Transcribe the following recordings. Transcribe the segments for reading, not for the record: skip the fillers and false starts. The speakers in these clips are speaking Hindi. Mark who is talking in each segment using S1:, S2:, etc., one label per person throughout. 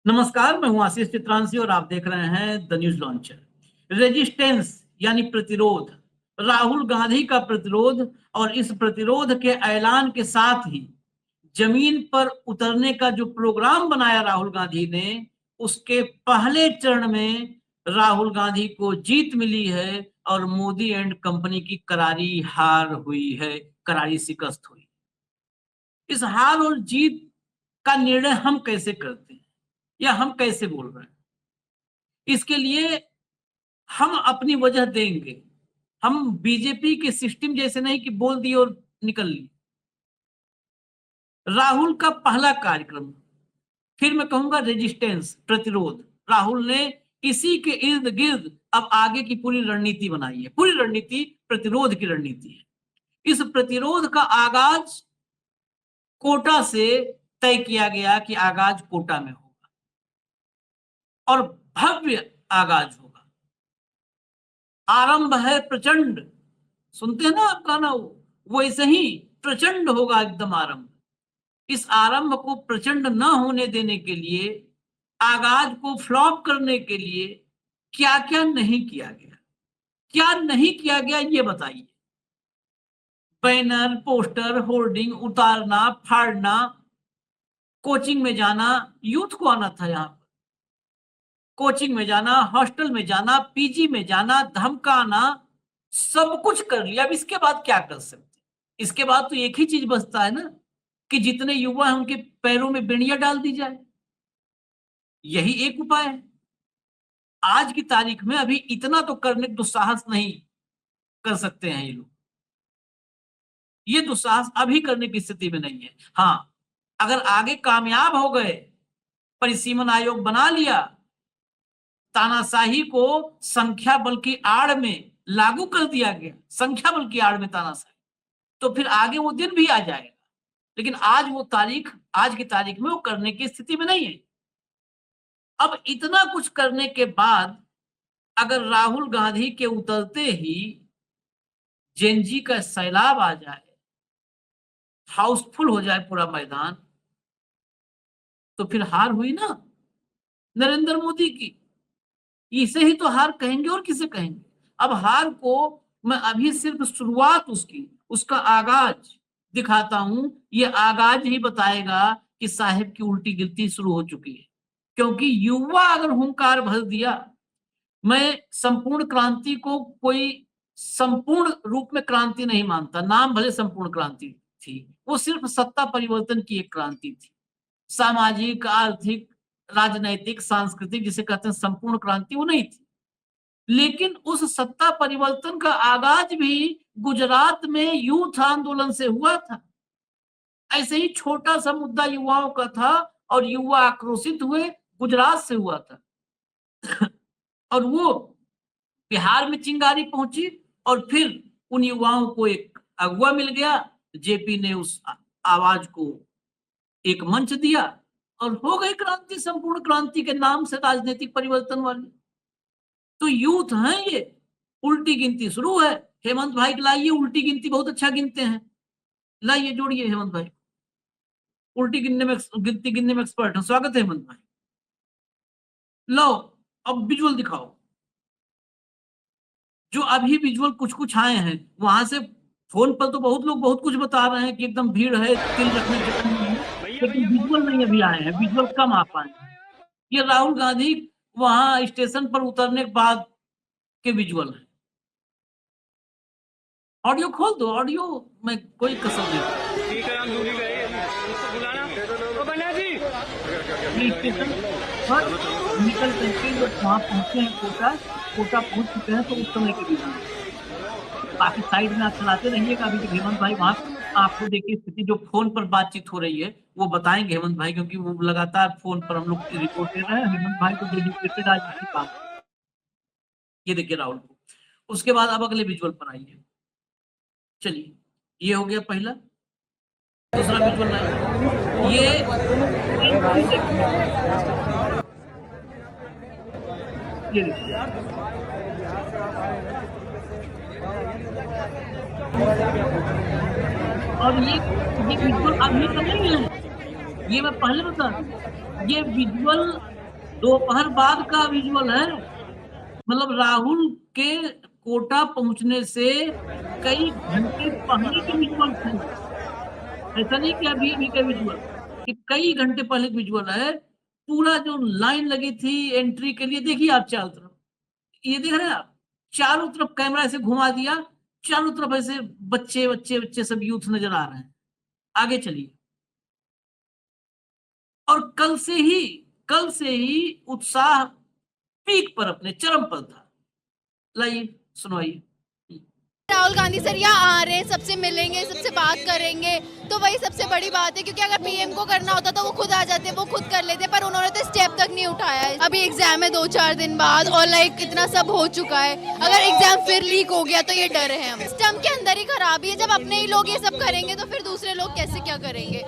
S1: नमस्कार, मैं हूं आशीष चित्रांशी और आप देख रहे हैं द न्यूज लॉन्चर। रेजिस्टेंस यानी प्रतिरोध, राहुल गांधी का प्रतिरोध और इस प्रतिरोध के ऐलान के साथ ही जमीन पर उतरने का जो प्रोग्राम बनाया राहुल गांधी ने, उसके पहले चरण में राहुल गांधी को जीत मिली है और मोदी एंड कंपनी की करारी हार हुई है, करारी शिकस्त हुई। इस हार और जीत का निर्णय हम कैसे करते हैं या हम कैसे बोल रहे हैं, इसके लिए हम अपनी वजह देंगे। हम बीजेपी के सिस्टम जैसे नहीं कि बोल दिए और निकल ली। राहुल का पहला कार्यक्रम, फिर मैं कहूंगा रेजिस्टेंस, प्रतिरोध। राहुल ने इसी के इर्द गिर्द अब आगे की पूरी रणनीति बनाई है। पूरी रणनीति प्रतिरोध की रणनीति है। इस प्रतिरोध का आगाज कोटा से तय किया गया कि आगाज कोटा में होगा और भव्य आगाज होगा। आरंभ है प्रचंड, सुनते हैं ना आप गाना, वैसे ही प्रचंड होगा एकदम आरंभ। इस आरंभ को प्रचंड न होने देने के लिए, आगाज को फ्लॉप करने के लिए क्या क्या नहीं किया गया, क्या नहीं किया गया ये बताइए। बैनर, पोस्टर, होर्डिंग उतारना, फाड़ना, कोचिंग में जाना, यूथ को आना था यहां पर, कोचिंग में जाना, हॉस्टल में जाना, पीजी में जाना, धमकाना, सब कुछ कर लिया। अब इसके बाद क्या कर सकते? इसके बाद तो एक ही चीज बचता है ना, कि जितने युवा हैं उनके पैरों में बेड़ियां डाल दी जाए। यही एक उपाय है। आज की तारीख में अभी इतना तो करने दुस्साहस नहीं कर सकते हैं ये लोग। ये दुस्साहस अभी करने की स्थिति में नहीं है। हाँ, अगर आगे कामयाब हो गए, परिसीमन आयोग बना लिया, तानाशाही को संख्या बल की आड़ में लागू कर दिया गया, संख्या बल की आड़ में तानाशाही, तो फिर आगे वो दिन भी आ जाएगा। लेकिन आज वो तारीख, आज की तारीख में वो करने की स्थिति में नहीं है। अब इतना कुछ करने के बाद अगर राहुल गांधी के उतरते ही जेनजी का सैलाब आ जाए, हाउसफुल हो जाए पूरा मैदान, तो फिर हार हुई ना नरेंद्र मोदी की। इसे ही तो हार कहेंगे और किसे कहेंगे। अब हार को मैं अभी सिर्फ शुरुआत उसकी, उसका आगाज दिखाता हूं। ये आगाज ही बताएगा कि साहेब की उल्टी गिनती शुरू हो चुकी है। क्योंकि युवा अगर हुंकार भर दिया, मैं संपूर्ण क्रांति को कोई संपूर्ण रूप में क्रांति नहीं मानता, नाम भले संपूर्ण क्रांति थी, वो सिर्फ सत्ता परिवर्तन की एक क्रांति थी। सामाजिक, आर्थिक, राजनैतिक, सांस्कृतिक जिसे कहते हैं संपूर्ण क्रांति, वो नहीं थी। लेकिन उस सत्ता परिवर्तन का आगाज भी गुजरात में यूथ आंदोलन से हुआ था। ऐसे ही छोटा सा मुद्दा युवाओं का था और युवा आक्रोशित हुए, गुजरात से हुआ था। और वो बिहार में चिंगारी पहुंची और फिर उन युवाओं को एक अगुवा मिल गया। जेपी ने उस आवाज को एक मंच दिया और हो गई क्रांति, संपूर्ण क्रांति के नाम से राजनीतिक परिवर्तन वाली। तो यूथ है ये, उल्टी गिनती शुरू है। हेमंत भाई लाइए, उल्टी गिनती बहुत अच्छा गिनते हैं, लाइए जोड़िए हेमंत भाई, उल्टी गिनती गिनने में एक्सपर्ट है। स्वागत है हेमंत भाई। लो अब विजुअल दिखाओ। जो अभी विजुअल कुछ कुछ आए हैं वहां से, फोन पर तो बहुत लोग बहुत कुछ बता रहे हैं कि एकदम भीड़ है, तिल रखने की जगह नहीं है, लेकिन विजुअल नहीं अभी आए हैं, विजुअल कम आ पाए। ये राहुल गांधी वहां स्टेशन पर उतरने के बाद के विजुअल है। ऑडियो खोल दो, ऑडियो में कोई कसर नहीं। स्टेशन पर निकल करके जब वहां पहुंचे हैं, कोटा पहुंच चुके हैं, तो उस समय के विजुअल। बाकी साइड में आप चलाते रहिएगा। अभी तो हेमंत भाई वहां आपको देखिए स्थिति, जो फोन पर बातचीत हो रही है वो बताएंगे हेमंत भाई, क्योंकि वो लगातार फोन पर हम लोग रिपोर्ट दे रहे हैं। हेमंत भाई को डेडिकेटेड आज इसी काम। ये देखिए राहुल को। उसके बाद अब अगले विजुअल पर आइए। चलिए, ये हो गया पहला। दूसरा विजुअल ये और ये विजुअल अभी का नहीं है, ये मैं पहले बता दूं। ये विजुअल दोपहर बाद का विजुअल है, मतलब राहुल के कोटा पहुंचने से कई घंटे पहले के विजुअल थे। ऐसा नहीं कि अभी अभी का विजुअल, कि कई घंटे पहले का विजुअल है। पूरा जो लाइन लगी थी एंट्री के लिए, देखिए आप चारों तरफ, ये देख रहे हैं आप, चारों तरफ कैमरा ऐसे घुमा दिया, चारों तरफ ऐसे बच्चे बच्चे बच्चे सब यूथ नजर आ रहे हैं। आगे चलिए। और कल से ही उत्साह पीक पर, अपने चरम पर था। लाइए सुनवाइए।
S2: राहुल गांधी सर यहाँ आ रहे हैं, सबसे मिलेंगे, सबसे बात करेंगे, तो वही सबसे बड़ी बात है। क्योंकि अगर पीएम को करना होता तो वो खुद आ जाते, वो खुद कर लेते, पर उन्होंने तो स्टेप तक नहीं उठाया है। अभी एग्जाम है 2-4 दिन बाद, और लाइक इतना सब हो चुका है। अगर एग्जाम फिर लीक हो गया तो ये डर है हम। सिस्टम के अंदर ही खराबी है। जब अपने ही लोग ये सब करेंगे तो फिर दूसरे लोग कैसे क्या करेंगे।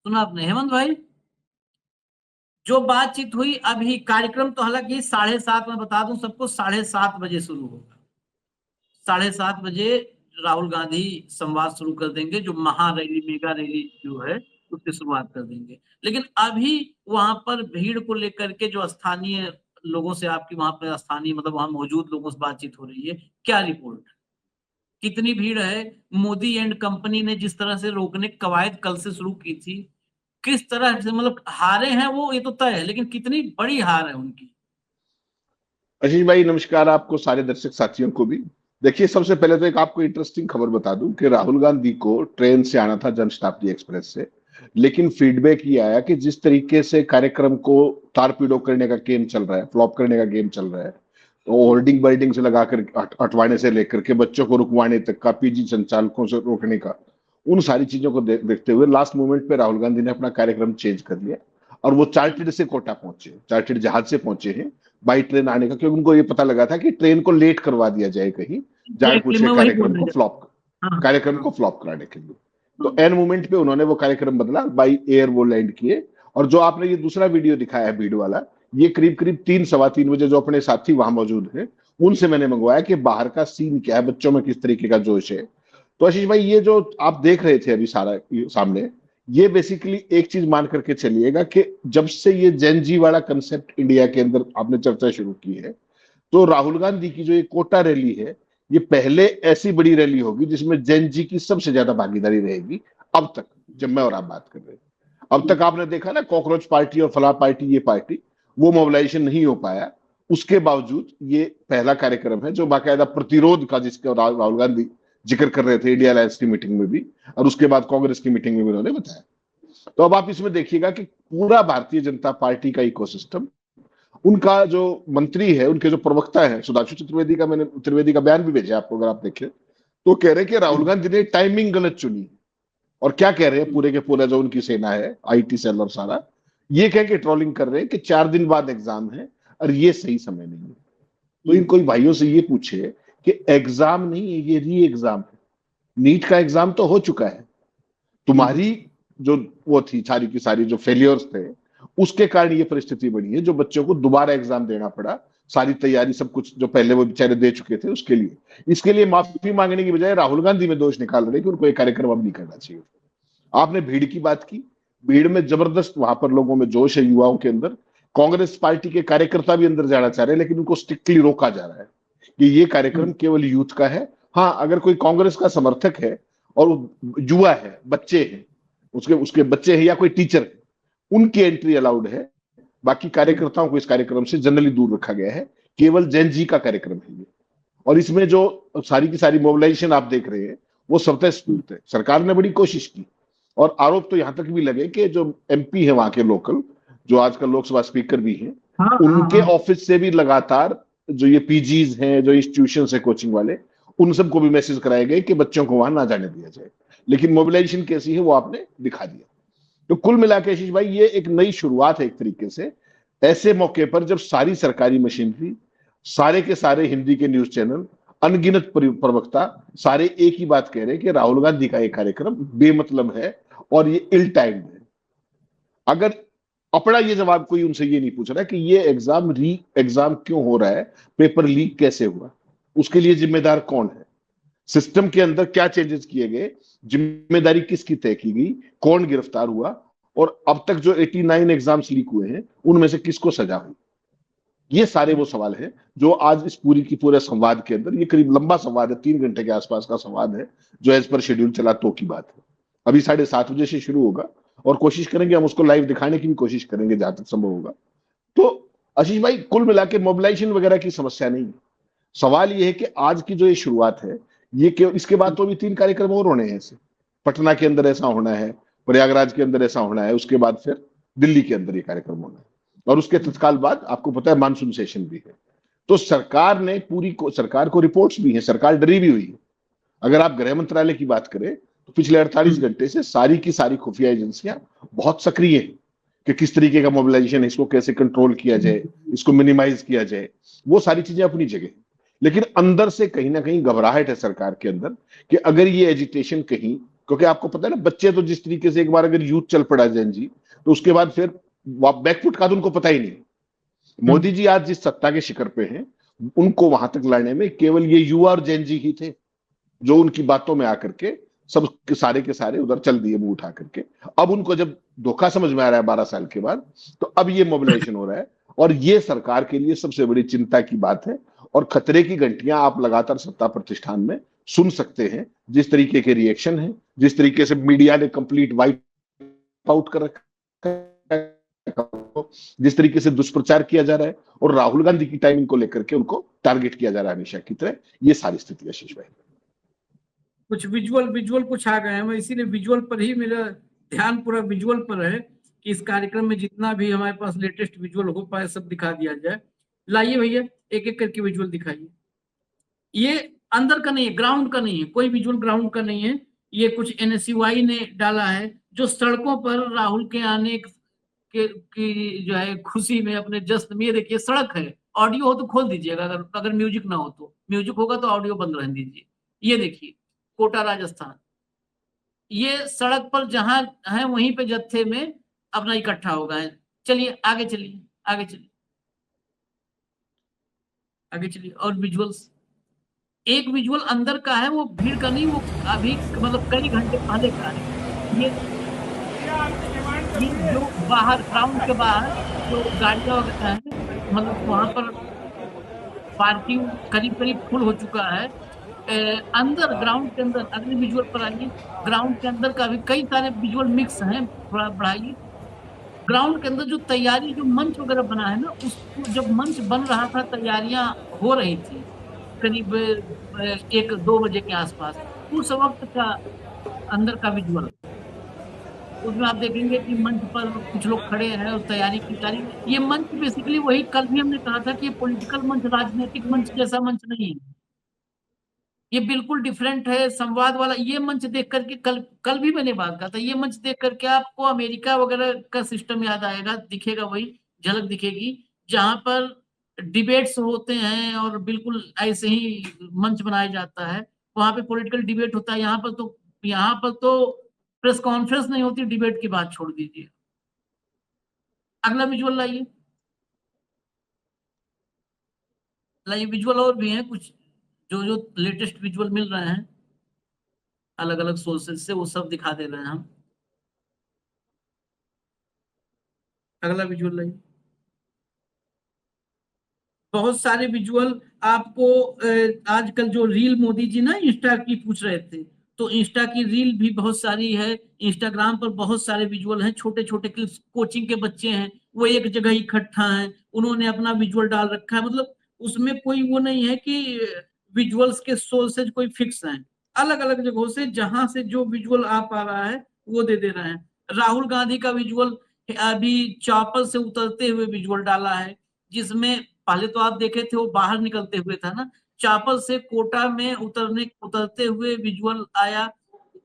S1: सुना आपने हेमंत भाई, जो बातचीत हुई अभी। कार्यक्रम तो हालांकि 7:30, मैं बता दूं सबको, 7:30 बजे शुरू होगा। 7:30 बजे राहुल गांधी संवाद शुरू कर देंगे, जो महारैली, मेगा रैली जो है उसकी शुरुआत कर देंगे। लेकिन अभी वहां पर भीड़ को लेकर के जो स्थानीय लोगों से, आपकी वहां पर स्थानीय मतलब वहां मौजूद लोगों से बातचीत हो रही है, क्या रिपोर्ट, कितनी भीड़ है? मोदी एंड कंपनी ने जिस तरह से रोकने की कवायद कल से शुरू की थी, किस तरह से, मतलब हारे हैं वो, ये तो तय है, लेकिन कितनी बड़ी हार है उनकी।
S3: आशीष भाई नमस्कार, आपको सारे दर्शक साथियों को भी। देखिए, सबसे पहले तो एक आपको इंटरेस्टिंग खबर बता दूं कि राहुल गांधी को ट्रेन से आना था, जनशताब्दी एक्सप्रेस से, लेकिन फीडबैक ये आया कि जिस तरीके से कार्यक्रम को तारपीड़ो करने का गेम चल रहा है, फ्लॉप करने का गेम चल रहा है, तो होर्डिंग बर्डिंग से लगाकर हटवाने से लेकर के बच्चों को रुकवाने तक का, पीजी संचालकों से रोकने का, उन सारी चीजों को देखते हुए लास्ट मोमेंट पे राहुल गांधी ने अपना कार्यक्रम चेंज कर लिया और वो चार्टेड से कोटा पहुंचे, चार्टेड जहाज से पहुंचे हैं बाई ट्रेन आने का, क्योंकि उनको ये पता लगा था कि ट्रेन को लेट करवा दिया जाए कहीं जानबूझ के
S1: मैं वही बोल रहा था। हाँ,
S3: कार्यक्रम को फ्लॉप कराने के लिए। तो एन मोमेंट पे उन्होंने वो कार्यक्रम बदला, बाई एयर वो लैंड किए। और जो आपने ये दूसरा वीडियो दिखाया है भीड़ वाला, ये करीब करीब 3-3:15 बजे जो अपने साथी वहां मौजूद हैं उनसे मैंने मंगवाया कि बाहर का सीन क्या है, बच्चों में किस तरीके का जोश है। तो आशीष भाई, ये जो आप देख रहे थे अभी सारा सामने, ये बेसिकली एक चीज मान करके चलिएगा कि जब से ये जेन जी वाला कंसेप्ट इंडिया के अंदर आपने चर्चा शुरू की है, तो राहुल गांधी की जो ये कोटा रैली है, ये पहले ऐसी बड़ी रैली होगी जिसमें जेन जी की सबसे ज्यादा भागीदारी रहेगी अब तक, जब मैं और आप बात कर रहे हैं। अब तक आपने देखा ना, कॉकरोच पार्टी और फला पार्टी, ये पार्टी, वो मोबिलाइजेशन नहीं हो पाया। उसके बावजूद ये पहला कार्यक्रम है जो बाकायदा प्रतिरोध का, जिसका राहुल गांधी जिक्र कर रहे थे इंडिया अलायंस की मीटिंग में भी, और उसके बाद कांग्रेस की मीटिंग में भी उन्होंने बताया। तो अब आप इसमें देखिएगा कि पूरा भारतीय जनता पार्टी का इकोसिस्टम, उनका जो मंत्री है, उनके जो प्रवक्ता है सुधांशु चतुर्वेदी का, मैंने त्रिवेदी का बयान भी भेजा आपको, अगर आप देखें तो कह रहे हैं कि राहुल गांधी ने टाइमिंग गलत चुनी। और क्या कह रहे हैं पूरे के पूरा जो उनकी सेना है, आईटी सेल और सारा, ये कह के ट्रोलिंग कर रहे हैं कि 4 दिन बाद एग्जाम है और ये सही समय नहीं है। तो इन कोई भाइयों से ये पूछे कि एग्जाम नहीं है, ये री एग्जाम है। नीट का एग्जाम तो हो चुका है, तुम्हारी जो वो थी सारी की सारी जो फेलियर्स थे, उसके कारण ये परिस्थिति बनी है, जो बच्चों को दोबारा एग्जाम देना पड़ा, सारी तैयारी सब कुछ जो पहले वो बेचारे दे चुके थे उसके लिए। इसके लिए माफी मांगने की बजाय राहुल गांधी में दोष निकाल रहे कि उनको ये कार्यक्रम अब नहीं करना चाहिए। आपने भीड़ की बात की, भीड़ में जबरदस्त वहां पर लोगों में जोश है, युवाओं के अंदर। कांग्रेस पार्टी के कार्यकर्ता भी अंदर जाना चाह रहे हैं, लेकिन उनको स्ट्रिक्टली रोका जा रहा है कि ये कार्यक्रम केवल यूथ का है। हाँ, अगर कोई कांग्रेस का समर्थक है और युवा है, बच्चे हैं, उसके उसके बच्चे हैं या कोई टीचर है, उनकी एंट्री अलाउड है। बाकी कार्यकर्ताओं को इस कार्यक्रम से जनरली दूर रखा गया है। केवल जैन जी का कार्यक्रम है ये। और इसमें जो सारी की सारी मोबिलाइजेशन आप देख रहे हैं, वो स्वतःस्फूर्त है। सरकार ने बड़ी कोशिश की, और आरोप तो यहां तक भी लगे कि जो एमपी है वहां के लोकल, जो आजकल लोकसभा स्पीकर भी हैं, उनके ऑफिस से भी लगातार जो ये पीजीज हैं, जो इंस्टीट्यूशन है कोचिंग वाले, उन सबको भी मैसेज कराए गए कि बच्चों को वहां ना जाने दिया जाए। लेकिन मोबिलाइजेशन कैसी है वो आपने दिखा दिया। तो कुल मिलाकर आशीष भाई, ये एक नई शुरुआत है एक तरीके से, ऐसे मौके पर जब सारी सरकारी मशीनरी, सारे के सारे हिंदी के न्यूज चैनल, अनगिनत प्रवक्ता सारे एक ही बात कह रहे हैं कि राहुल गांधी का एक कार्यक्रम बेमतलब है और ये इल टाइम्ड है। अगर अपना ये जवाब कोई उनसे ये नहीं पूछ रहा कि ये एग्जाम क्यों हो रहा है, पेपर लीक कैसे हुआ, उसके लिए जिम्मेदार कौन है, सिस्टम के अंदर क्या चेंजेस किए गए, जिम्मेदारी किसकी तय की गई, कौन गिरफ्तार हुआ, और अब तक जो 89 एग्जाम्स लीक हुए हैं उनमें से किसको सजा हुई? ये सारे वो सवाल हैं जो आज इस पूरी की पूरे संवाद के अंदर, ये करीब लंबा संवाद है, 3 घंटे के आसपास का संवाद है जो एज पर शेड्यूल चला तो की बात है। अभी 7:30 बजे से शुरू होगा और कोशिश करेंगे हम उसको लाइव दिखाने की भी कोशिश करेंगे जहां तक संभव होगा। तो आशीष भाई, कुल मिला के मोबिलाइजेशन वगैरह की समस्या नहीं है। सवाल ये है कि आज की जो ये शुरुआत है, ये केवल, इसके बाद तो अभी 3 कार्यक्रम और होने हैं ऐसे। पटना के अंदर ऐसा होना है, प्रयागराज के अंदर ऐसा होना है, उसके बाद फिर दिल्ली के अंदर ये कार्यक्रम होना है, और उसके तत्काल बाद आपको पता है मानसून सेशन भी है। तो सरकार ने सरकार को रिपोर्ट्स भी हैं, सरकार डरी भी हुई है। अगर आप गृह मंत्रालय की बात करें तो पिछले 48 घंटे से सारी की सारी खुफिया एजेंसियां बहुत सक्रिय हैं कि किस तरीके का मोबिलाइजेशन है, इसको कैसे कंट्रोल किया जाए, इसको मिनिमाइज किया जाए, वो सारी चीजें अपनी जगह। लेकिन अंदर से कहीं ना कहीं घबराहट है सरकार के अंदर कि अगर ये एजिटेशन कहीं, क्योंकि आपको पता है ना, बच्चे तो जिस तरीके से एक बार अगर यूथ चल पड़ा जैन जी, तो उसके बाद फिर बैकफुट का तो उनको पता ही नहीं। मोदी जी आज जिस सत्ता के शिखर पे हैं, उनको वहां तक लाने में केवल ये युवा और जैन जी ही थे जो उनकी बातों में आकर के सब के सारे उधर चल दिए मुंह उठा करके। अब उनको जब धोखा समझ में आ रहा है 12 साल के बाद, तो अब ये मोबिलाइजेशन हो रहा है, और ये सरकार के लिए सबसे बड़ी चिंता की बात है। और खतरे की घंटियां आप लगातार सत्ता प्रतिष्ठान में सुन सकते हैं, जिस तरीके के रिएक्शन है, जिस तरीके से मीडिया ने कंप्लीट वाइप आउट कर रखा है, जिस तरीके से दुष्प्रचार किया जा रहा है, और राहुल गांधी की टाइमिंग को लेकर के उनको टारगेट किया जा रहा है हमेशा की तरह। ये सारी स्थिति है आशीष भाई।
S1: कुछ विजुअल कुछ आ गए हैं, मैं इसीलिए विजुअल पर ही मेरा ध्यान पूरा विजुअल पर है कि इस कार्यक्रम में जितना भी हमारे पास लेटेस्ट विजुअल हो पाए सब दिखा दिया जाए। लाइए भैया, एक एक करके विजुअल दिखाइए। ये अंदर का नहीं है, ग्राउंड का नहीं है, कोई विजुअल ग्राउंड का नहीं है। ये कुछ NSUI ने डाला है, जो सड़कों पर राहुल के आने की जो है खुशी में, अपने जश्न में। ये देखिए सड़क है, ऑडियो हो तो खोल दीजिएगा, अगर म्यूजिक ना हो तो। म्यूजिक होगा तो ऑडियो बंद रहने दीजिए। ये देखिए कोटा राजस्थान, ये सड़क पर जहां है वहीं पे जत्थे में अपना इकट्ठा हो गए। चलिए आगे चलिए, आगे चलिए, आगे चलिए। और विजुअल्स, एक विजुअल अंदर का है, वो भीड़ का नहीं, वो अभी मतलब कई घंटे पहले का है। ये जो बाहर ग्राउंड के बाहर जो गाड़ियां वगैरह है, मतलब वहां पर पार्किंग करीब करीब फुल हो चुका है। अंदर ग्राउंड के अंदर अगले विजुअल पर आइए। ग्राउंड के अंदर का भी कई सारे विजुअल मिक्स हैं, थोड़ा बढ़ाइए। ग्राउंड के अंदर जो तैयारी, जो मंच वगैरह बना है ना, उसको जब मंच बन रहा था, तैयारियां हो रही थी करीब 1-2 बजे के आसपास, उस वक्त का अंदर का विजुअल। उसमें आप देखेंगे कि मंच पर कुछ लोग खड़े हैं और तैयारी की जा रही है। ये मंच बेसिकली वही कल भी हमने कहा था कि ये पॉलिटिकल मंच, राजनीतिक मंच जैसा मंच नहीं है, ये बिल्कुल डिफरेंट है, संवाद वाला। ये मंच देख करके कल भी मैंने बात कहा था, ये मंच देख करके आपको अमेरिका वगैरह का सिस्टम याद आएगा, दिखेगा वही झलक दिखेगी, जहां पर डिबेट्स होते हैं और बिल्कुल ऐसे ही मंच बनाया जाता है। वहां पे पॉलिटिकल डिबेट होता है, यहाँ पर तो प्रेस कॉन्फ्रेंस नहीं होती, डिबेट की बात छोड़ दीजिए। अगला विजुअल लाइए, लाइए। विजुअल और भी हैं कुछ, जो लेटेस्ट विजुअल मिल रहे हैं अलग अलग सोर्सेज से, वो सब दिखा दे रहे हैं हम। अगला विजुअल लाइए। बहुत सारे विजुअल आपको आजकल जो रील मोदी जी ना इंस्टा की पूछ रहे थे, तो इंस्टा की रील भी बहुत सारी है। इंस्टाग्राम पर बहुत सारे विजुअल हैं, छोटे छोटे क्लिप्स। कोचिंग के बच्चे हैं, वो एक जगह इकट्ठा हैं, उन्होंने अपना विजुअल डाल रखा है। मतलब उसमें कोई वो नहीं है कि विजुअल्स के सोर्सेज कोई फिक्स हैं, अलग अलग जगहों से जहां से जो विजुअल आ पा रहा है वो दे रहे हैं। राहुल गांधी का विजुअल अभी चॉपर से उतरते हुए विजुअल डाला है, जिसमें पहले तो आप देखे थे वो बाहर निकलते हुए था ना, चापल से कोटा में उतरते हुए विजुअल आया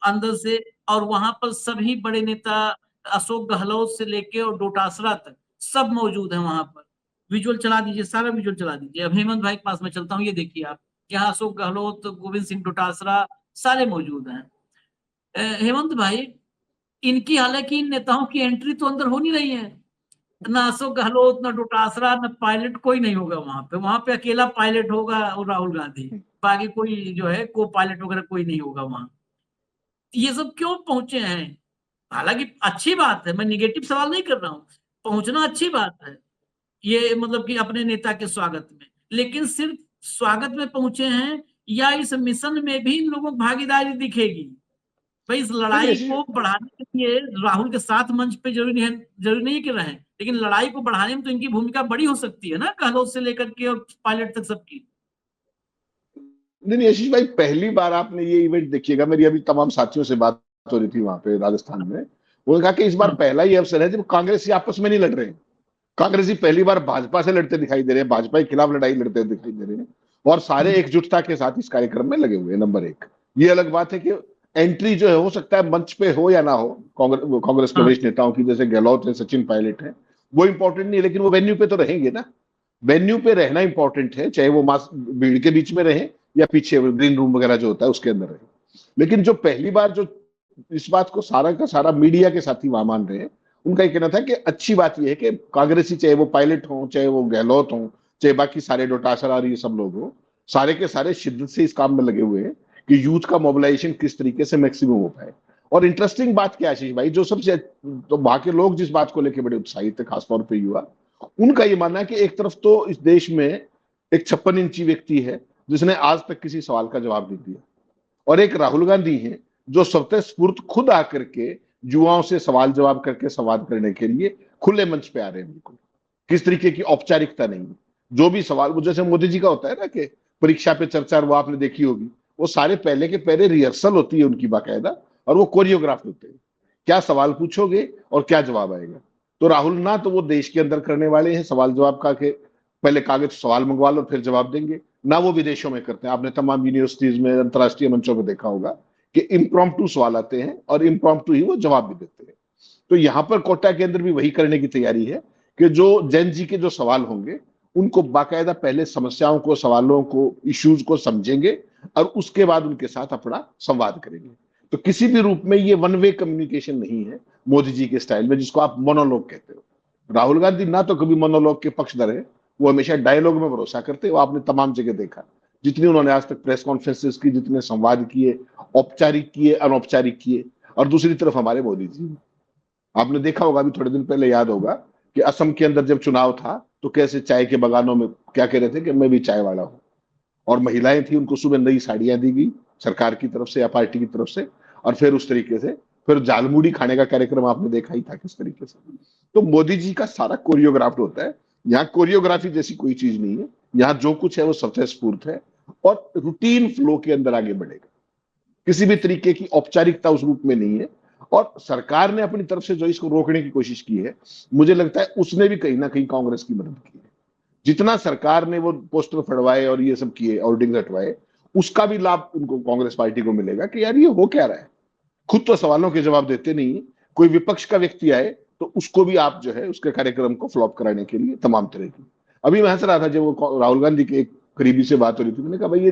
S1: अंदर से। और वहां पर सभी बड़े नेता, अशोक गहलोत से लेके और डोटासरा तक सब मौजूद है वहां पर। विजुअल चला दीजिए, सारा विजुअल चला दीजिए। अब हेमंत भाई के पास में चलता हूँ, ये देखिए आप, यहाँ अशोक गहलोत, गोविंद सिंह डोटासरा सारे मौजूद हैं। हेमंत भाई, इनकी हालांकि इन नेताओं की एंट्री तो अंदर हो नहीं रही है, ना अशोक गहलोत, ना डोटासरा, ना पायलट, कोई नहीं होगा वहां पे अकेला पायलट होगा और राहुल गांधी, बाकी कोई जो है को पायलट वगैरह कोई नहीं होगा वहां। ये सब क्यों पहुंचे हैं? हालांकि अच्छी बात है, मैं निगेटिव सवाल नहीं कर रहा हूँ, पहुंचना अच्छी बात है, ये मतलब कि अपने नेता के स्वागत में, लेकिन सिर्फ स्वागत में पहुंचे हैं या इस मिशन में भी इन लोगों की भागीदारी दिखेगी? भाई इस लड़ाई को बढ़ाने के लिए राहुल के साथ मंच पे जरूरी नहीं कि रहें, लेकिन लड़ाई को बढ़ाने में तो इनकी भूमिका बड़ी हो सकती है ना, गहलोत से लेकर के और पायलट तक सबकी।
S3: नहीं आशीष भाई, पहली बार आपने ये इवेंट देखिएगा, मेरी अभी तमाम साथियों से बात हो रही थी वहां पे राजस्थान में, उन्होंने कहा कि इस बार पहला ही अवसर है जब कांग्रेसी आपस में नहीं लड़ रहे हैं। कांग्रेसी पहली बार भाजपा से लड़ते दिखाई दे रहे हैं, भाजपा के खिलाफ लड़ाई लड़ते दिखाई दे रहे हैं, और सारे एकजुटता के साथ इस कार्यक्रम में लगे हुए हैं। नंबर एक, ये अलग बात है कि एंट्री जो है हो सकता है मंच पे हो या ना हो, कांग्रेस के वरिष्ठ नेताओं की, जैसे गहलोत है, सचिन पायलट है, वो इंपॉर्टेंट नहीं है, लेकिन वो वेन्यू पे तो रहेंगे ना। वेन्यू पे रहना इंपॉर्टेंट है, चाहे वो मास भीड़ के बीच में रहे या पीछे ग्रीन रूम वगैरह जो होता है उसके अंदर रहे। लेकिन जो पहली बार जो इस बात को सारा का सारा मीडिया के साथी वहां मान रहे हैं, उनका ये कहना था कि अच्छी बात यह है कि कांग्रेसी, चाहे वो पायलट हो, चाहे वो गहलोत हो, चाहे बाकी सारे डोटासरा और ये सब लोग हो, सारे के सारे शिद्दत से इस काम में लगे हुए हैं कि यूथ का मोबिलाइजेशन किस तरीके से मैक्सिमम हो पाए। और इंटरेस्टिंग बात क्या आशीष भाई, जो सबसे तो वहां के लोग जिस बात को लेकर बड़े उत्साहित थे, खासतौर पर युवा, उनका ये मानना है कि एक तरफ तो इस देश में एक 56 इंची व्यक्ति है जिसने आज तक किसी सवाल का जवाब नहीं दिया, और एक राहुल गांधी है जो स्वतः स्फूर्त खुद आकर के युवाओं से सवाल जवाब करके संवाद करने के लिए खुले मंच पे आ रहे हैं। बिल्कुल किस तरीके की औपचारिकता नहीं, जो भी सवाल, वो जैसे मोदी जी का होता है ना कि परीक्षा पे चर्चा, वो आपने देखी होगी, वो सारे पहले के पहले रिहर्सल होती है उनकी बाकायदा, और वो कोरियोग्राफ होते हैं, क्या सवाल पूछोगे और क्या जवाब आएगा। तो राहुल ना तो वो देश के अंदर करने वाले हैं सवाल जवाब का, के पहले कागज सवाल मंगवा लो फिर जवाब देंगे, ना वो विदेशों में करते हैं। आपने तमाम यूनिवर्सिटीज में, अंतरराष्ट्रीय मंचों पर देखा होगा कि इम्प्रॉम्प्टू सवाल आते हैं और इम्प्रॉम्प्टू ही वो जवाब भी देते हैं। तो यहाँ पर कोटा के अंदर भी वही करने की तैयारी है कि जो जैन जी के जो सवाल होंगे उनको बाकायदा पहले समस्याओं को, सवालों को, इश्यूज को समझेंगे और उसके बाद उनके साथ अपना संवाद करेंगे। तो किसी भी रूप में ये वन वे कम्युनिकेशन नहीं है मोदी जी के स्टाइल में, जिसको आप मोनोलॉग कहते हो। राहुल गांधी ना तो कभी मोनोलॉग के पक्षधर है, वो हमेशा डायलॉग में भरोसा करते हैं। वो आपने तमाम जगह देखा, जितनी उन्होंने आज तक प्रेस कॉन्फ्रेंसेस की, जितने संवाद किए, औपचारिक किए, अनौपचारिक किए। और दूसरी तरफ हमारे मोदी जी, आपने देखा होगा, अभी थोड़े दिन पहले याद होगा कि असम के अंदर जब चुनाव था तो कैसे चाय के बगानों में क्या कह रहे थे कि मैं भी चाय वाला हूं, और महिलाएं थी, उनको सुबह नई साड़ियां दी गई सरकार की तरफ से या पार्टी की तरफ से, और फिर उस तरीके से फिर झालमुड़ी खाने का कार्यक्रम आपने देखा ही था किस तरीके से। तो मोदी जी का सारा कोरियोग्राफ्ड होता है। यहाँ कोरियोग्राफी जैसी कोई चीज नहीं है, यहाँ जो कुछ है वो स्वतः स्फूर्त है और रूटीन फ्लो के अंदर आगे बढ़ेगा। किसी भी तरीके की औपचारिकता उस रूप में नहीं है। और सरकार ने अपनी तरफ से जो इसको रोकने की कोशिश की है, मुझे लगता है उसने भी कहीं ना कहीं कांग्रेस की मदद की है। जितना सरकार ने वो पोस्टर फड़वाए और ये सब किए, होर्डिंग्स हटवाए, उसका भी लाभ उनको, कांग्रेस पार्टी को मिलेगा कि यार ये हो क्या रहा है। खुद तो सवालों के जवाब देते नहीं, कोई विपक्ष का व्यक्ति आए तो उसको भी आप जो है उसके कार्यक्रम को फ्लॉप कराने के लिए तमाम तरह की। अभी मैं हंस रहा था जब वो राहुल गांधी के एक करीबी से बात हो रही थी, मैंने कहा भाई ये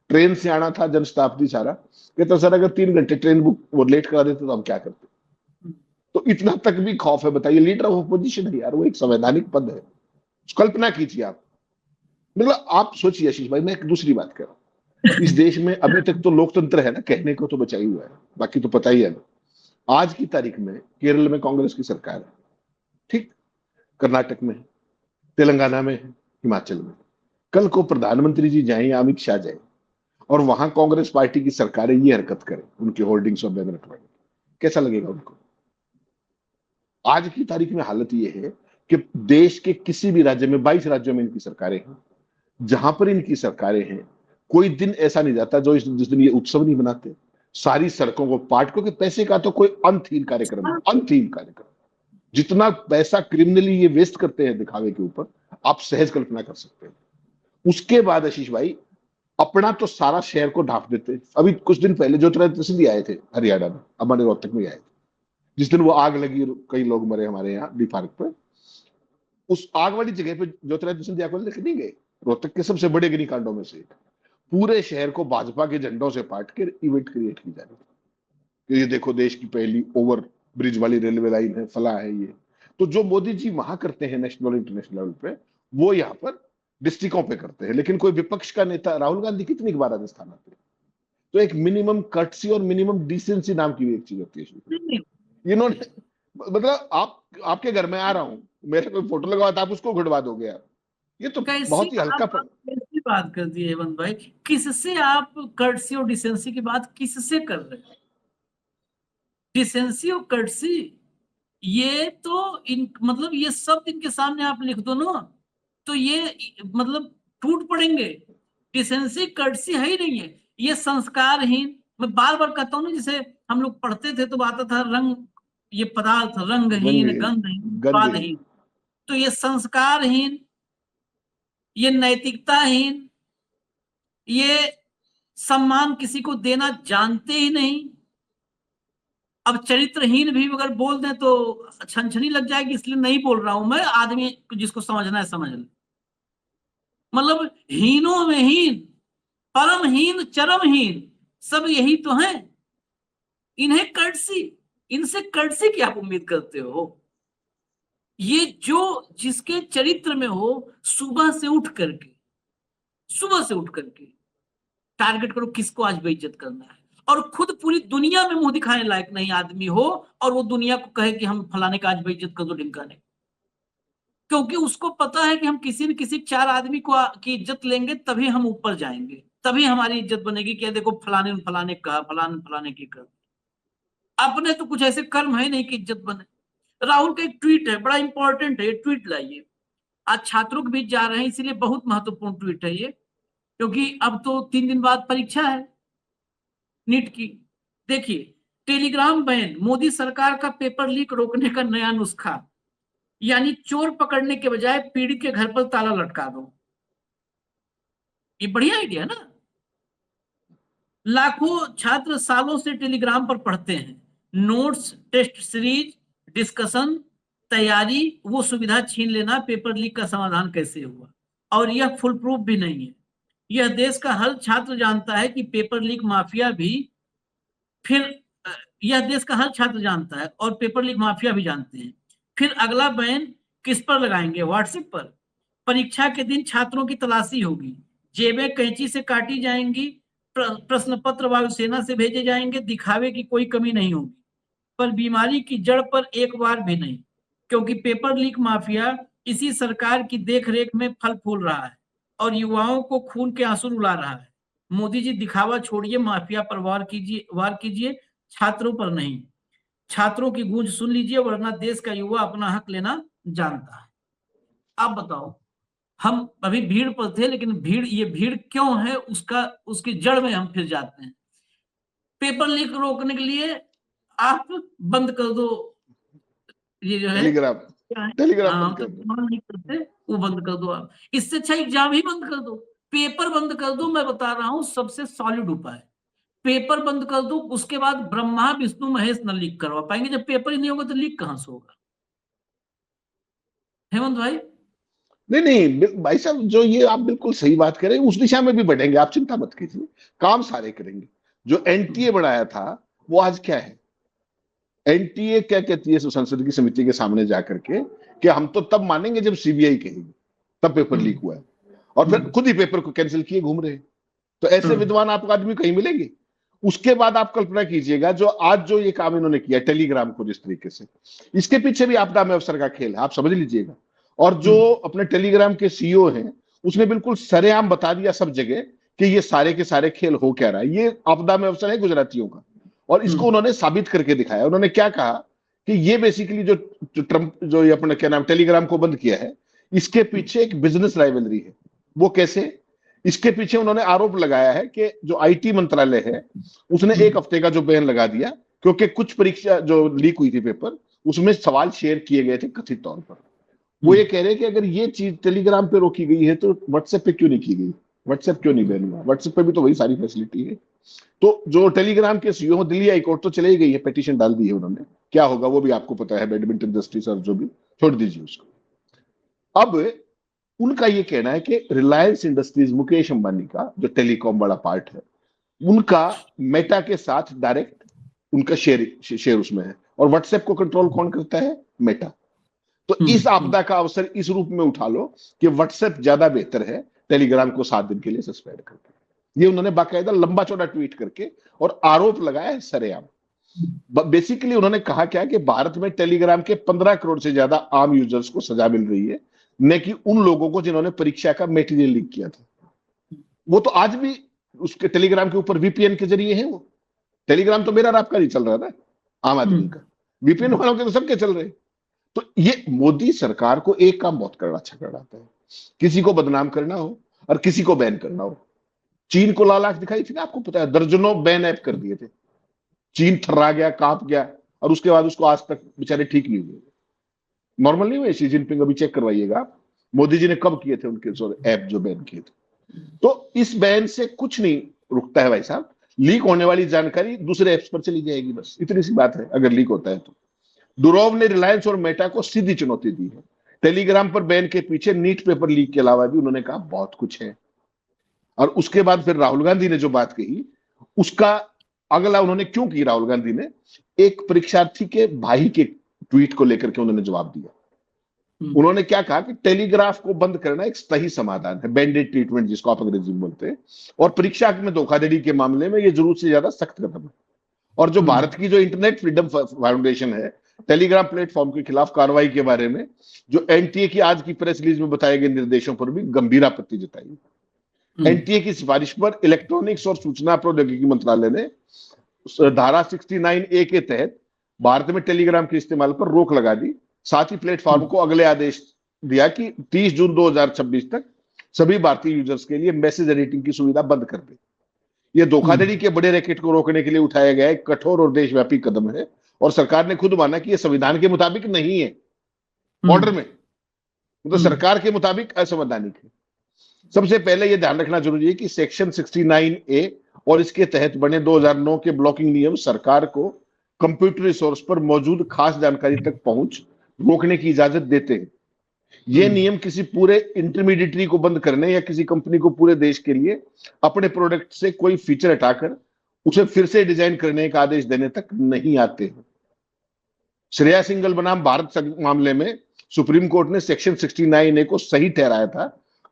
S3: ट्रेन से आना था, जनशताब्दी सारा, कहता सर अगर 3 घंटे ट्रेन बुक वो लेट करा देते तो हम क्या करते। तो इतना तक भी खौफ है, बताइए। लीडर ऑफ अपोजिशन है यार, वो एक संवैधानिक पद है, कल्पना कीजिए आप। मतलब आप सोचिए आशीष भाई, मैं एक दूसरी बात कर रहा हूँ, इस देश में अभी तक तो लोकतंत्र है ना, कहने को तो बचा ही हुआ है, बाकी तो पता ही है ना। आज की तारीख में केरल में कांग्रेस की सरकार है, ठीक, कर्नाटक में है, तेलंगाना में है, हिमाचल में। कल को प्रधानमंत्री जी जाए या अमित शाह जाए और वहां कांग्रेस पार्टी की सरकारें ये हरकत करें, उनके होर्डिंग्स और बैनर हटवाएं, कैसा लगेगा उनको। आज की तारीख में हालत ये है कि देश के किसी भी राज्य में, 22 राज्यों में इनकी सरकारें हैं, जहां पर इनकी सरकारें हैं कोई दिन ऐसा नहीं जाता जो जिस दिन ये उत्सव नहीं मनाते, सारी सड़कों को पाट, क्योंकि पैसे का तो कोई अंतहीन कार्यक्रम है, अंतहीन कार्यक्रम। जितना पैसा क्रिमिनली ये वेस्ट करते हैं दिखावे के ऊपर, आप सहज कल्पना कर सकते हैं। उसके बाद आशीष भाई अपना तो सारा शहर को ढांप देते। अभी कुछ दिन पहले ज्योतिरादित्य सिंधिया आए थे हरियाणा में, हमारे रोहतक में आए थे, जिस दिन वो आग लगी, कई लोग मरे हमारे यहाँ डी पार्क पर। उस आग वाली जगह पे ज्योतिरादित्य सिंधिया को लेकर नहीं गए, रोहतक के सबसे बड़े अग्निकांडों में से एक। पूरे शहर को भाजपा के झंडों से पाट कर इवेंट क्रिएट की जा रही थी, ये देखो देश की पहली ओवर ब्रिज वाली रेलवे लाइन है, फला है ये। तो जो मोदी जी वहां करते हैं नेशनल इंटरनेशनल लेवल पे, वो यहाँ पर डिस्ट्रिक्टों पे करते हैं। लेकिन कोई विपक्ष का नेता, राहुल गांधी कितनी बार राजस्थान आते हैं। तो एक मिनिमम कर्टसी और मिनिमम डिसेंसी नाम की भी एक चीज होती है।
S1: नहीं,
S3: इन्होंने मतलब आपके घर में आ रहा हूं, मेरे कोई फोटो लगा तो आप उसको उखड़वा दोगे यार, ये तो
S1: कैसी
S3: बहुत ही हल्का
S1: आप कैसी बात कर दी हेमंत भाई? किससे आप कर्टसी और डिसेंसी की बात किससे कर रहे हैं? डिसेंसी और कर्टसी ये तो मतलब ये शब्द इनके सामने आप लिख दो ना तो ये मतलब टूट पड़ेंगे। डिसेंसी कर्टसी है ही नहीं है, ये संस्कारहीन। मैं बार बार कहता हूँ ना, जैसे हम लोग पढ़ते थे तो आता था रंग, ये पदार्थ रंगहीन,
S3: गंदहीन,
S1: गंधहीन,
S3: गंदहीन।
S1: स्वादहीन। तो ये संस्कारहीन, ये नैतिकताहीन, ये सम्मान किसी को देना जानते ही नहीं। अब चरित्रहीन भी अगर बोल दें तो छनछनी लग जाएगी, इसलिए नहीं बोल रहा हूं मैं। आदमी जिसको समझना है समझ ले। मतलब हीनों में हीन, परमहीन, चरमहीन, सब यही तो है। इन्हें कर्टसी, इनसे कर्टसी की आप उम्मीद करते हो? ये जो जिसके चरित्र में हो, सुबह से उठ करके टारगेट करो किसको आज बेइज्जत करना है, और खुद पूरी दुनिया में मुंह दिखाने लायक नहीं आदमी हो, और वो दुनिया को कहे कि हम फलाने का आज बेइज्जत कर दो, ढिमकाने। क्योंकि उसको पता है कि हम किसी न किसी 4 आदमी को की इज्जत लेंगे तभी हम ऊपर जाएंगे, तभी हमारी इज्जत बनेगी कि देखो फलाने फलाने कहा, फलाने फलाने की कर। अपने तो कुछ ऐसे कर्म है नहीं कि इज्जत बने। राहुल का एक ट्वीट है, बड़ा इंपॉर्टेंट है, ट्वीट लाइए। आज छात्रों के बीच जा रहे हैं, इसीलिए बहुत महत्वपूर्ण ट्वीट है ये, क्योंकि अब तो 3 दिन बाद परीक्षा है नीट की। देखिए, टेलीग्राम बैन, मोदी सरकार का पेपर लीक रोकने का नया नुस्खा, यानी चोर पकड़ने के बजाय पीड़ित के घर पर ताला लटका दो। ये बढ़िया आइडिया ना। लाखों छात्र सालों से टेलीग्राम पर पढ़ते हैं, नोट्स, टेस्ट सीरीज, डिस्कशन, तैयारी, वो सुविधा छीन लेना पेपर लीक का समाधान कैसे हुआ? और यह फुल प्रूफ भी नहीं है। यह देश का हर छात्र जानता है कि पेपर लीक माफिया भी फिर यह देश का हर छात्र जानता है और पेपर लीक माफिया भी जानते हैं। फिर अगला बैन किस पर लगाएंगे? व्हाट्सएप पर। परीक्षा के दिन छात्रों की तलाशी होगी, जेबें कैंची से काटी जाएंगी, प्रश्न पत्र वायुसेना से भेजे जाएंगे, दिखावे की कोई कमी नहीं होगी। पर बीमारी की जड़ पर एक बार भी नहीं, क्योंकि पेपर लीक माफिया इसी सरकार की देखरेख में फल फूल रहा है और युवाओं को खून के आंसू रुला रहा है। मोदी जी, दिखावा छोड़िए, माफिया पर वार कीजिए, छात्रों पर नहीं। छात्रों की गूंज सुन लीजिए, वरना देश का युवा अपना हक लेना जानता है। आप बताओ, हम अभी भीड़ पर थे, लेकिन ये भीड़ क्यों है उसकी जड़ में हम फिर जाते हैं। पेपर लीक रोकने के लिए आप बंद कर दो, ये जो है
S3: टेलीग्राम,
S1: क्या है,
S3: टेलीग्राम
S1: हाँ,
S3: बंद
S1: तो
S3: कर दो।
S1: नहीं करते, वो बंद कर दो आप। इससे अच्छा एग्जाम ही बंद कर दो, पेपर बंद कर दो। मैं बता रहा हूं सबसे सॉलिड उपाय, पेपर बंद कर दो। उसके बाद ब्रह्मा विष्णु महेश न लीक करवा पाएंगे। जब पेपर ही नहीं होगा तो लीक कहां से होगा? हेमंत भाई,
S3: नहीं नहीं भाई साहब, जो ये आप बिल्कुल सही बात करें, उस दिशा में भी बढ़ेंगे, आप चिंता मत कीजिए, काम सारे करेंगे। जो एनटीए बनाया था वो आज क्या है? एनटीए क्या कहती है संसद की समिति के सामने जाकर के कि हम तो तब मानेंगे जब सीबीआई कहेगी, तब पेपर लीक हुआ है, और फिर खुद ही पेपर को कैंसिल किए घूम रहे हैं। तो ऐसे विद्वान आपको आदमी कहीं मिलेंगे? उसके बाद आप कल्पना कीजिएगा जो आज जो ये काम इन्होंने किया टेलीग्राम को जिस तरीके से, इसके पीछे भी आपदा में अवसर का खेल है, आप समझ लीजिएगा। और जो अपने टेलीग्राम के सीईओ हैं, उसने बिल्कुल सरेआम बता दिया सब जगह कि ये सारे के सारे खेल हो क्या रहा है, ये आपदा में अवसर है गुजरातियों का। और इसको उन्होंने साबित करके दिखाया। उन्होंने क्या कहा कि ये बेसिकली जो ट्रंप जो ये अपने क्या नाम टेलीग्राम को बंद किया है, इसके पीछे एक बिजनेस राइवलरी है। वो कैसे? इसके पीछे उन्होंने आरोप लगाया है कि जो आईटी मंत्रालय है उसने 1 हफ्ते का जो बैन लगा दिया, क्योंकि कुछ परीक्षा जो लीक हुई थी पेपर, उसमें सवाल शेयर किए गए थे कथित तौर पर। वो ये कह रहे हैं कि अगर ये चीज टेलीग्राम पे रोकी गई है तो व्हाट्सएप पे क्यों नहीं की गई? व्हाट्सएप क्यों नहीं बैन हुआ? व्हाट्सएप पे भी तो वही सारी फैसिलिटी है। तो जो टेलीग्राम के सीईओ, दिल्ली हाईकोर्ट तो चले गई है, पिटीशन डाल दी है उन्होंने, क्या होगा वो भी आपको पता है, बैडमिंटन जस्टिस और जो भी, छोड़ दीजिए उसको। अब उनका ये कहना है कि रिलायंस इंडस्ट्रीज, मुकेश अंबानी का जो टेलीकॉम बड़ा पार्ट है, उनका मेटा के साथ डायरेक्ट उनका शेयर उसमें है, और व्हाट्सएप को कंट्रोल कौन करता है? मेटा। तो इस आपदा का अवसर इस रूप में उठा लो कि व्हाट्सएप ज्यादा बेहतर है टेलीग्राम को 7 दिन के लिए सस्पेंड करके। ये उन्होंने बाकायदा लंबा चौड़ा ट्वीट करके और आरोप लगाया है सरेआम। बेसिकली उन्होंने कहा क्या कि भारत में टेलीग्राम के 15 करोड़ से ज्यादा आम यूजर्स को सजा मिल रही है, न कि उन लोगों को जिन्होंने परीक्षा का मटेरियल लीक किया था। वो तो आज भी उसके टेलीग्राम के ऊपर वीपीएन के जरिए है। वो टेलीग्राम तो मेरा और आपका नहीं चल रहा था, आम आदमी का। वीपीएन वालों के तो सबके चल रहे। तो ये मोदी सरकार को एक काम बहुत करना अच्छा कर आता है, किसी को बदनाम करना हो और किसी को बैन करना हो। चीन को लाल आंख दिखाई थी ना, आपको पता है, दर्जनों बैन ऐप कर दिए थे। चीन थर्रा गया, कांप गया, और उसके बाद उसको आज तक बेचारे ठीक नहीं हुए। नॉर्मल नहीं हुए। शी जिनपिंग अभी चेक करवाइएगा आप, मोदी जी ने कब किए थे उनके ऐप जो बैन किए थे। तो इस बैन से कुछ नहीं रुकता है भाई साहब। लीक होने वाली जानकारी दूसरे ऐप्स पर चली जाएगी, बस इतनी सी बात है अगर लीक होता है तो। दुरोव ने रिलायंस और मेटा को सीधी चुनौती दी है। टेलीग्राम पर बैन के पीछे नीट पेपर लीक के अलावा भी उन्होंने कहा बहुत कुछ है। और उसके बाद फिर राहुल गांधी ने जो बात कही, उसका अगला उन्होंने क्यों की, राहुल गांधी ने एक परीक्षार्थी के भाई के ट्वीट को लेकर के उन्होंने जवाब दिया। उन्होंने क्या कहा कि टेलीग्राफ को बंद करना एक सही समाधान है, बैंडेड ट्रीटमेंट जिसको आप अंग्रेजी में बोलते हैं, और परीक्षा में धोखाधड़ी के मामले में यह जरूरत से ज्यादा सख्त कदम है। और जो भारत की जो इंटरनेट फ्रीडम फाउंडेशन है, टेलीग्राम प्लेटफॉर्म के खिलाफ कार्रवाई के बारे में जो एनटीए की आज की प्रेस रिलीज में बताए गए निर्देशों पर भी गंभीर आपत्ति जताई। एनटीए की सिफारिश पर इलेक्ट्रॉनिक्स और सूचना प्रौद्योगिकी मंत्रालय ने धारा 69A के तहत भारत में टेलीग्राम के इस्तेमाल पर रोक लगा दी। साथ ही प्लेटफॉर्म को अगले आदेश दिया कि 30 जून 2026 तक सभी भारतीय यूजर्स के लिए मैसेज एडिटिंग की सुविधा बंद कर दे। यह धोखाधड़ी के बड़े रैकेट को रोकने के लिए उठाया गया एक कठोर और देशव्यापी कदम है, और सरकार ने खुद माना कि यह संविधान के मुताबिक नहीं है। ऑर्डर में तो सरकार के मुताबिक असंवैधानिक है। सबसे पहले यह ध्यान रखना जरूरी है कि सेक्शन 69A और इसके तहत बने 2009 के ब्लॉकिंग नियम सरकार को कंप्यूटर रिसोर्स पर मौजूद खास जानकारी तक पहुंच रोकने की इजाजत देते हैं। ये नियम किसी पूरे इंटरमीडिएटरी को बंद करने या किसी कंपनी को पूरे देश के लिए अपने प्रोडक्ट से कोई फीचर हटाकर उसे फिर से डिजाइन करने का आदेश देने तक नहीं आते हैं। श्रेया सिंघल बनाम भारत मामले में सुप्रीम कोर्ट ने सेक्शन 69A को सही ठहराया था,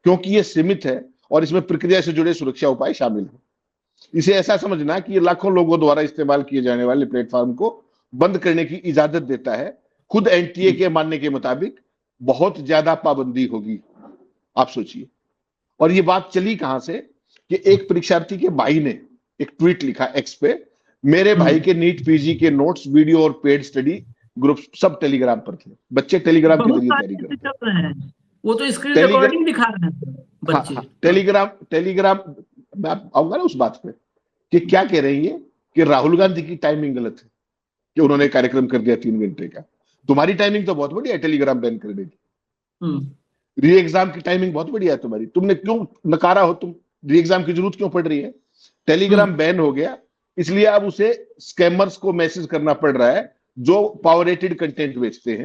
S3: क्योंकि यह सीमित है और इसमें प्रक्रिया से जुड़े सुरक्षा उपाय शामिल हैं। इसे ऐसा समझना कि यह लाखों लोगों द्वारा इस्तेमाल किए जाने वाले प्लेटफॉर्म को बंद करने की इजाजत देता है। खुद एनटीए के मानने के मुताबिक बहुत ज्यादा पाबंदी होगी। आप सोचिए। और ये बात चली कहां से कि एक परीक्षार्थी के भाई ने एक ट्वीट लिखा एक्स पे, मेरे भाई के नीट पीजी के नोट्स, वीडियो और पेड स्टडी ग्रुप सब टेलीग्राम पर थे। बच्चे टेलीग्राम के जरिए तैयारी करते हैं।
S1: वो तो स्क्रीन रिकॉर्डिंग दिखा रहे हैं बच्चे।
S3: टेलीग्राम मैं आऊंगा ना उस बात पे कि क्या कह रही है कि राहुल गांधी की टाइमिंग गलत है कि उन्होंने कार्यक्रम कर दिया 3 घंटे का। तुम्हारी टाइमिंग तो बहुत बढ़िया है टेलीग्राम बैन करने की। री एग्जाम की टाइमिंग बहुत बढ़िया है तुम्हारी। तुमने क्यों नकारा हो? तुम री एग्जाम की जरूरत क्यों पड़ रही है? टेलीग्राम बैन हो गया, इसलिए अब उसे स्कैमर्स को मैसेज करना पड़ रहा है जो पायरेटेड कंटेंट बेचते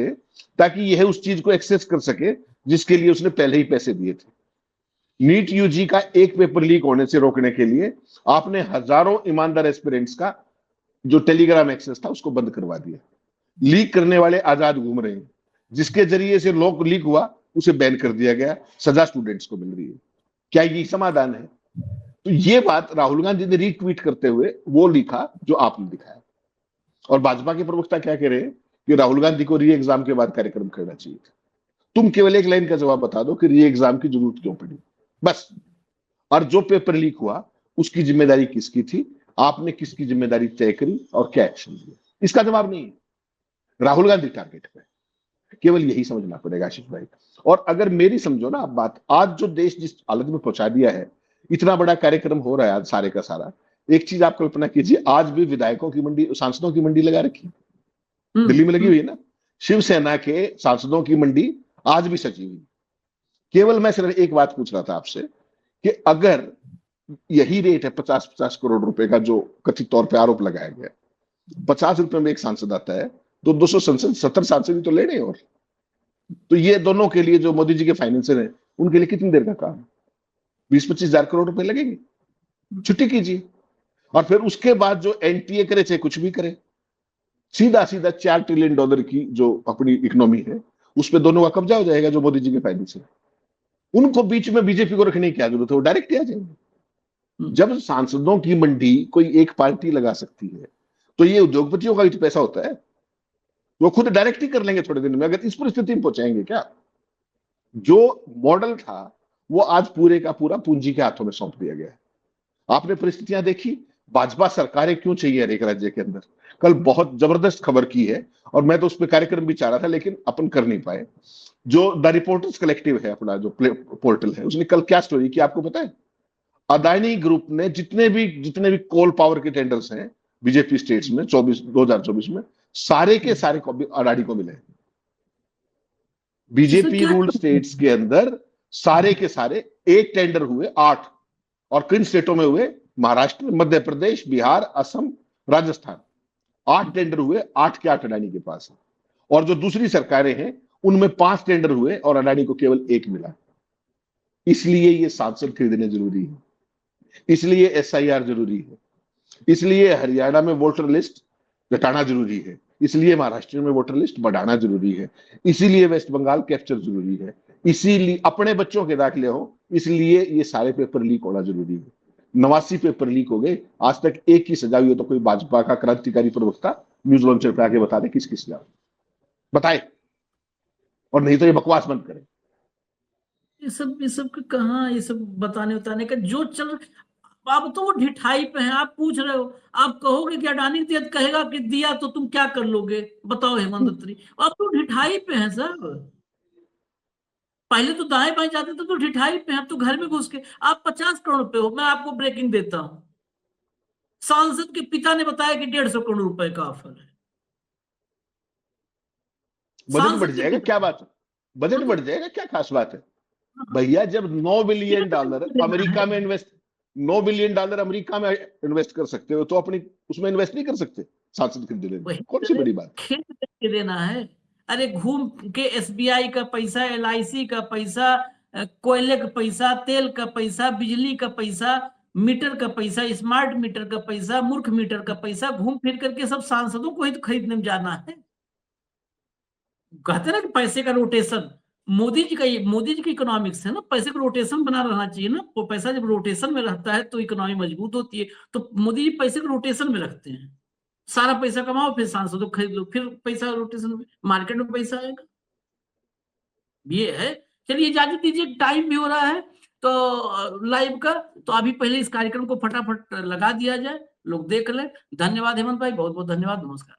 S3: हैं, ताकि यह उस चीज को एक्सेस कर सके जिसके लिए उसने पहले ही पैसे दिए थे। नीट यूजी का एक पेपर लीक होने से रोकने के लिए आपने हजारों ईमानदार एस्पिरेंट्स का जो टेलीग्राम एक्सेस था उसको बंद करवा दिया। लीक करने वाले आजाद घूम रहे हैं, जिसके जरिए से लोग लीक हुआ उसे बैन कर दिया गया, सजा स्टूडेंट्स को मिल रही है। क्या ये समाधान है? तो ये बात राहुल गांधी ने रीट्वीट करते हुए वो लिखा जो आपने दिखाया। और भाजपा के प्रवक्ता क्या कह रहे हैं कि राहुल गांधी को री एग्जाम के बाद कार्यक्रम करना चाहिए। तुम केवल एक लाइन का जवाब बता दो कि री एग्जाम की जरूरत क्यों पड़ी, बस। और जो पेपर लीक हुआ उसकी जिम्मेदारी किसकी थी? आपने किसकी जिम्मेदारी तय करी और क्या एक्शन लिया? इसका जवाब नहीं है। राहुल गांधी टारगेट पे, केवल यही समझना पड़ेगा आशीष भाई। और अगर मेरी समझो ना आप बात, आज जो देश जिस हालत में पहुंचा दिया है, इतना बड़ा कार्यक्रम हो रहा है आज सारे का सारा। एक चीज आप कल्पना कीजिए, आज भी विधायकों की मंडी, सांसदों की मंडी लगा रखी, दिल्ली में लगी हुई है ना। शिवसेना के सांसदों की मंडी आज भी सजी हुई। केवल मैं सिर्फ एक बात पूछ रहा था आपसे कि अगर यही रेट है 50-50 करोड़ रुपए का जो कथित तौर पे आरोप लगाया गया, 50 रुपए में एक सांसद आता है तो 270 सांसद ही तो ले रहे। और तो ये दोनों के लिए जो मोदी जी के फाइनेंसर हैं उनके लिए कितनी देर का काम? 20-25 हजार करोड़ रुपए लगेंगे। छुट्टी कीजिए। और फिर उसके बाद जो एनटीए करे चाहे कुछ भी करे, सीधा सीधा $4 ट्रिलियन की जो अपनी इकोनॉमी है उस पर दोनों का कब्जा हो जाएगा जो मोदी जी के फाइनेंसर। उनको बीच में बीजेपी को रखने की क्या जरूरत है? वो डायरेक्ट आ जाएंगे। जब सांसदों की मंडी कोई एक पार्टी लगा सकती है, तो ये उद्योगपतियों का भी तो पैसा होता है, वो खुद डायरेक्ट ही कर लेंगे थोड़े दिन में। अगर इस परिस्थिति में पहुंचाएंगे क्या? जो मॉडल था वो आज पूरे का पूरा पूंजी के हाथों में सौंप दिया गया है। आपने परिस्थितियां देखी, भाजपा सरकारें क्यों चाहिए हर एक राज्य के अंदर। कल बहुत जबरदस्त खबर की है, और मैं तो उस पर कार्यक्रम भी चाह रहा था, लेकिन अपन कर नहीं पाए। जो द रिपोर्टर्स कलेक्टिव है, अपना जो पोर्टल है, उसने कल क्या स्टोरी की आपको पता है? अदानी ग्रुप ने जितने भी कोल पावर के टेंडर्स हैं बीजेपी स्टेट्स में 2024 में, सारे के सारे अडानी को मिले। बीजेपी रूल्ड स्टेट्स के अंदर सारे के सारे एक टेंडर हुए 8, और किन स्टेटों में हुए? महाराष्ट्र, मध्य प्रदेश, बिहार, असम, राजस्थान। 8 टेंडर हुए, 8 के 8 अडानी के पास है। और जो दूसरी सरकारें हैं उनमें 5 टेंडर हुए और अडानी को केवल 1 मिला। इसलिए ये सांसद खरीदने जरूरी है, इसलिए SIR जरूरी है, इसलिए हरियाणा में वोटर लिस्ट घटाना जरूरी है, इसलिए महाराष्ट्र में वोटर लिस्ट बढ़ाना जरूरी है, इसीलिए वेस्ट बंगाल कैप्चर जरूरी है, इसीलिए अपने बच्चों के दाखिले हो, इसलिए ये सारे पेपर लीक होना जरूरी है। 89 पेपर लीक हो गए, आज तक एक की सजा हुई हो तो कोई भाजपा का क्रांतिकारी प्रवक्ता न्यूज लॉन्चर पे आके बता दे किस किस सजा बताए, और नहीं तो ये बकवास बंद करें।
S1: ये सब कहाँ, ये सब बताने उताने का जो चल, आप तो वो ढिठाई पे हैं। आप पूछ रहे हो, आप कहोगे कि अडानी दिया, कहेगा कि दिया तो तुम क्या कर लोगे, बताओ हेमंत दत्तरी। आप तो ढिठाई पे हैं सर। पहले तो दाएं बाएं जाते थे तो ढिठाई पे हैं, अब तो घर में घुस के। आप 50 करोड़ रुपए हो, मैं आपको ब्रेकिंग देता हूं, सांसद के पिता ने बताया कि 150 करोड़ रुपए का ऑफर है।
S3: बजट बढ़ जाएगा, क्या बात है? बजट बढ़ जाएगा, क्या खास बात है भैया? जब $9 बिलियन अमेरिका में इन्वेस्ट, $9 बिलियन अमेरिका में इन्वेस्ट कर सकते हो, तो अपनी उसमें इन्वेस्ट नहीं कर सकते? सांसद खरीद लेने, कौन सी बड़ी बात?
S1: खेत के देना है। अरे घूम के SBI का पैसा, LIC का पैसा, कोयले का पैसा, तेल का पैसा, बिजली का पैसा, मीटर का पैसा, स्मार्ट मीटर का पैसा, मूर्ख मीटर का पैसा, घूम फिर करके सब सांसदों को ही तो खरीदने में जाना है। कहते ना कि पैसे का रोटेशन, मोदी जी की इकोनॉमिक्स है ना, पैसे का रोटेशन बना रहना चाहिए ना। वो पैसा जब रोटेशन में रहता है तो इकोनॉमी मजबूत होती है। तो मोदी जी पैसे को रोटेशन में रखते हैं। सारा पैसा कमाओ, फिर सांसदों खरीद लो, फिर पैसा रोटेशन में, मार्केट में पैसा आएगा। ये है। चलिए इजाजत दीजिए, टाइम भी हो रहा है तो लाइव का, तो अभी पहले इस कार्यक्रम को फटाफट लगा दिया जाए, लोग देख लें। धन्यवाद हेमंत भाई, बहुत बहुत धन्यवाद, नमस्कार।